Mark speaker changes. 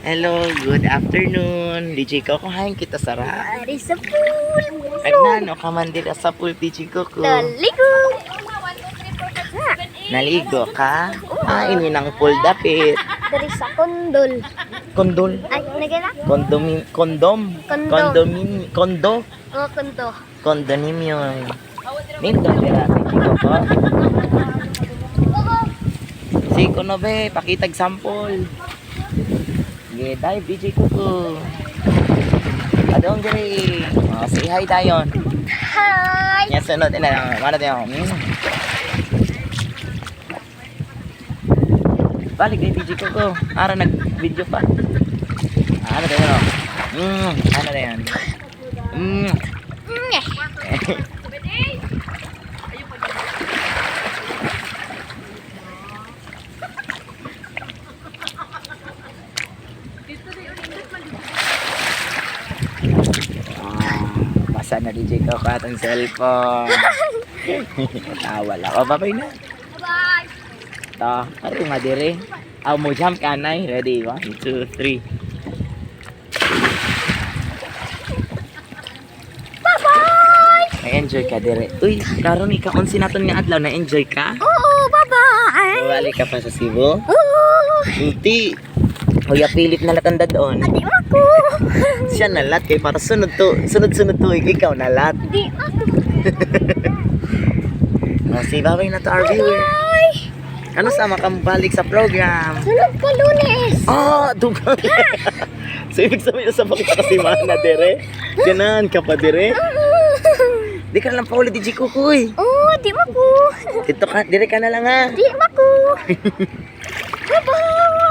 Speaker 1: Hello, good afternoon. DJ Coco, hain kita Sara.
Speaker 2: Ari sa pool.
Speaker 1: Kagnano ka man dira sa pool, DJ Coco.
Speaker 2: Naligo.
Speaker 1: Naligo ka? Ah, ini ng pool dapit.
Speaker 2: Dari sa kondol.
Speaker 1: Kondol.
Speaker 2: Ay, nagala?
Speaker 1: Kondom. Kondo.
Speaker 2: Oh, kondo.
Speaker 1: Condominium. Nindot dira, DJ Coco. Si Kuno be, pakitag sample. Sige, tayo, DJ Coco. Adong diri. Oh, say hi tayo.
Speaker 2: Hi.
Speaker 1: Yan, sunod na. Mana tayo? Balik din, DJ Coco. Ara nag-video pa. Ano tayo? Ano na yan? Basa na DJ Coco atong cellphone. Tawal ako. Babay na.
Speaker 2: Bye.
Speaker 1: Ta, ano nga dire? Aw mo jump kanay. Ready? 1, 2, 3.
Speaker 2: Bye-bye.
Speaker 1: Na-enjoy ka dire. Uy, karon ikaw unsi naton nga adlaw na-enjoy ka?
Speaker 2: Oo, bye-bye.
Speaker 1: Wali ka pa sa Cebu?
Speaker 2: Oo.
Speaker 1: Hindi. Kuya Philip na latanda doon.
Speaker 2: Di ako.
Speaker 1: Siya nalat kay para sunod to ikaw nalat.
Speaker 2: Di ako.
Speaker 1: Si babay na to our viewer.
Speaker 2: Bye.
Speaker 1: Ano sama kang balik sa program?
Speaker 2: Sunod pa Lunes.
Speaker 1: Ah, dugang. So ibig sabihin sa bakit kasi mana dire? Ganan ka pa dire? Di ka na lang pauli di Jikukoy.
Speaker 2: Oo, di ako.
Speaker 1: Dito ka, dire ka na lang ha.
Speaker 2: Di ako. Bye-bye.